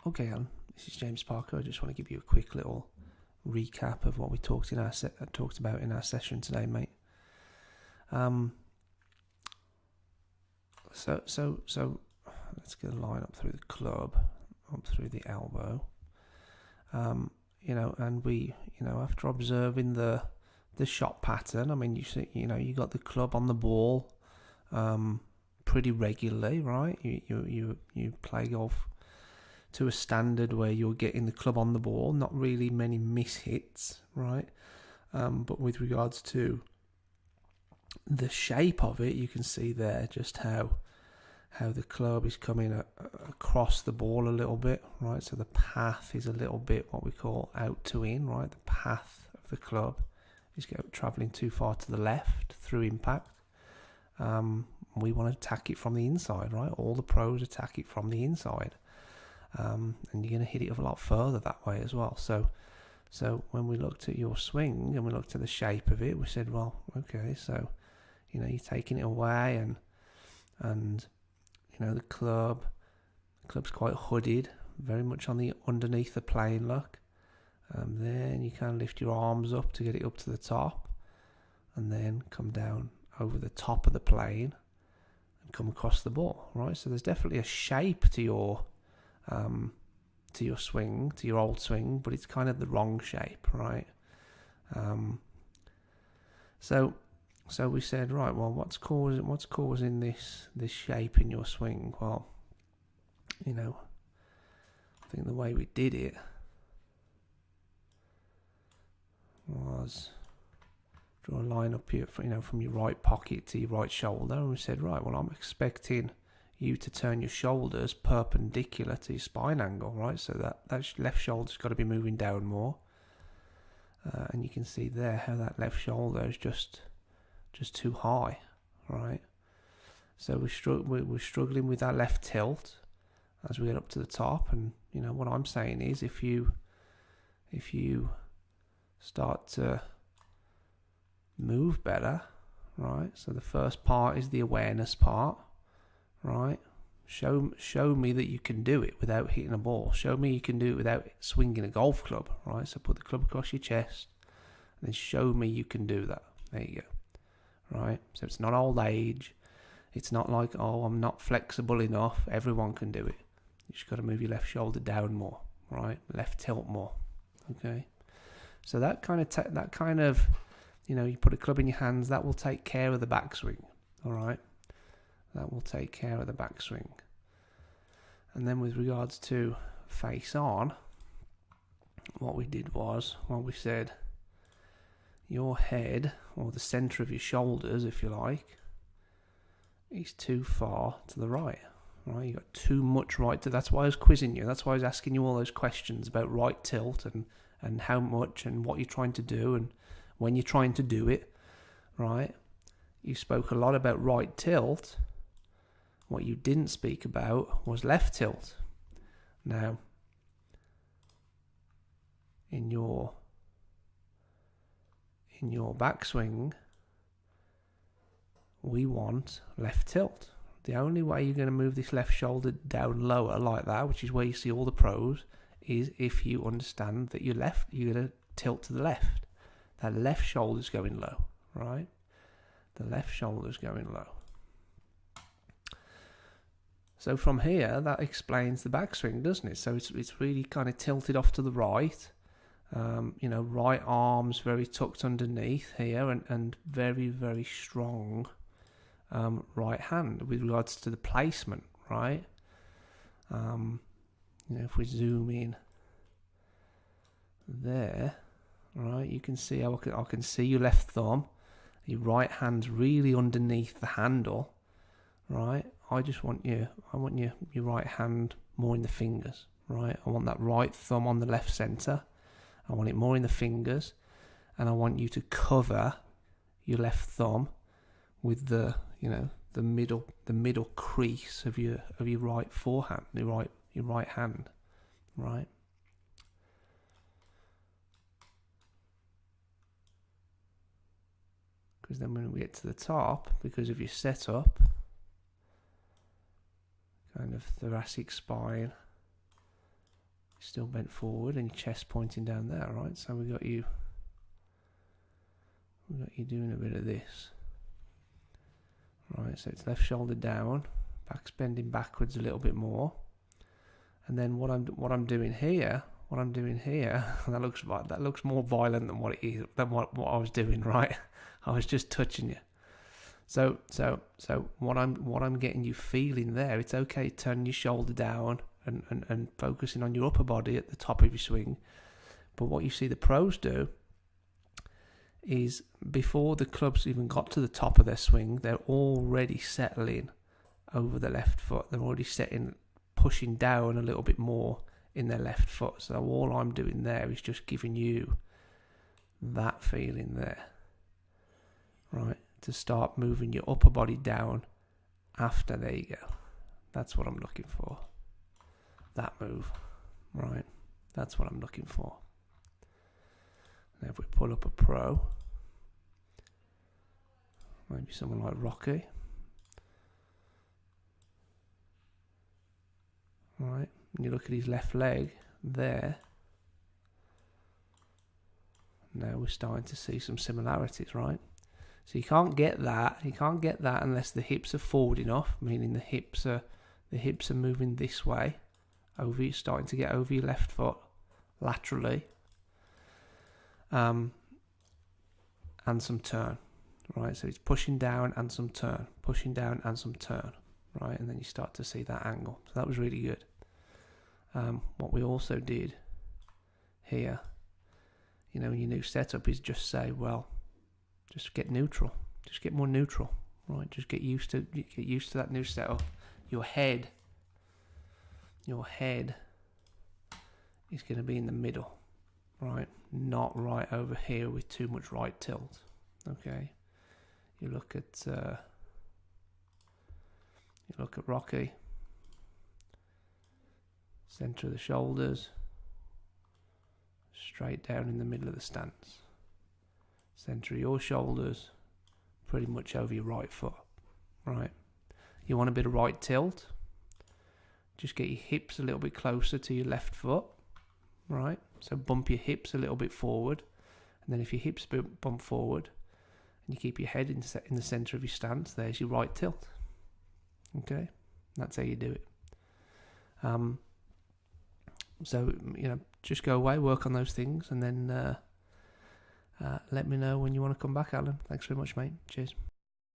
Okay, Alan, this is James Parker. I just want to give you a quick little recap of what we talked about in our session today, mate. So let's get a line up through the club, up through the elbow. And we, after observing the shot pattern, I mean, you see, you got the club on the ball, pretty regularly, right? You play golf to a standard where you're getting the club on the ball, not really many miss hits, right? But with regards to the shape of it, you can see there just how the club is coming across the ball a little bit, right? So the path is a little bit what we call out to in, right? The path of the club is travelling too far to the left through impact. We want to attack it from the inside, right? All the pros attack it from the inside. And you're going to hit it a lot further that way as well. So when we looked at your swing and we looked at the shape of it, we said, well, okay, so you're taking it away, and the club's quite hooded, very much on the underneath the plane look. Then you kind of lift your arms up to get it up to the top, and then come down over the top of the plane and come across the ball, right? So there's definitely a shape to your swing, to your old swing, but it's kind of the wrong shape, right? So we said, right, well, what's causing this shape in your swing? Well, I think the way we did it was draw a line up here, from your right pocket to your right shoulder, and we said, right, well, I'm expecting you to turn your shoulders perpendicular to your spine angle, right? So that left shoulder's got to be moving down more, and you can see there how that left shoulder is just too high, right? So we're struggling with that left tilt as we get up to the top, and what I'm saying is if you start to move better, right? So the first part is the awareness part, right? Show me that you can do it without hitting a ball. Show me you can do it without swinging a golf club, right? So put the club across your chest, and then show me you can do that. There you go, right? So it's not old age. It's not like, oh, I'm not flexible enough. Everyone can do it. You just got to move your left shoulder down more, right? Left tilt more, okay? So that kind of, you put a club in your hands, that will take care of the backswing, all right? That will take care of the backswing. And then with regards to face on, what we did was, we said your head, or the centre of your shoulders, if you like, is too far to the right. Right, you got too much right to. That's why I was quizzing you. That's why I was asking you all those questions about right tilt and how much and what you're trying to do and when you're trying to do it. Right, you spoke a lot about right tilt. What you didn't speak about was left tilt. Now, in your backswing, we want left tilt. The only way you're going to move this left shoulder down lower like that, which is where you see all the pros, is if you understand that you're going to tilt to the left. That left shoulder's going low, right? The left shoulder's going low. So from here, that explains the backswing, doesn't it? So it's really kind of tilted off to the right. Right arm's very tucked underneath here, and very, very strong right hand with regards to the placement, right? If we zoom in there, right, you can see how I can see your left thumb. Your right hand's really underneath the handle, right? I want your right hand more in the fingers, right? I want that right thumb on the left center. I want it more in the fingers, and I want you to cover your left thumb with the middle crease of your right forehand, your right hand, right? Because then when we get to the top, because of your setup, kind of thoracic spine, Still bent forward and your chest pointing down there, right? So we got you doing a bit of this. Right, so it's left shoulder down, back's bending backwards a little bit more. And then what I'm doing here, that looks more violent than what it is, than what I was doing, right? I was just touching you. So what I'm getting you feeling there, it's okay turning your shoulder down and focusing on your upper body at the top of your swing. But what you see the pros do is before the clubs even got to the top of their swing, they're already settling over the left foot. They're already pushing down a little bit more in their left foot. So all I'm doing there is just giving you that feeling there, right? To start moving your upper body down after. There you go. That's what I'm looking for. That move, right? That's what I'm looking for. Now if we pull up a pro, maybe someone like Rocky, right? And you look at his left leg there. Now we're starting to see some similarities, right? So you can't get that. You can't get that unless the hips are forward enough, meaning the hips are moving this way, over, starting to get over your left foot laterally, and some turn, right? So it's pushing down and some turn, pushing down and some turn, right? And then you start to see that angle. So that was really good. What we also did here, in your new setup, is just say, well, just get neutral, just get more neutral, right? Just get used to that new setup. Your head is going to be in the middle, right? Not right over here with too much right tilt. Okay, you look at Rocky. Center of the shoulders, straight down in the middle of the stance. Center of your shoulders, pretty much over your right foot, right? You want a bit of right tilt, just get your hips a little bit closer to your left foot, right? So bump your hips a little bit forward, and then if your hips bump forward, and you keep your head in the center of your stance, there's your right tilt. Okay, that's how you do it. So, just go away, work on those things, and then let me know when you want to come back, Alan. Thanks very much, mate. Cheers.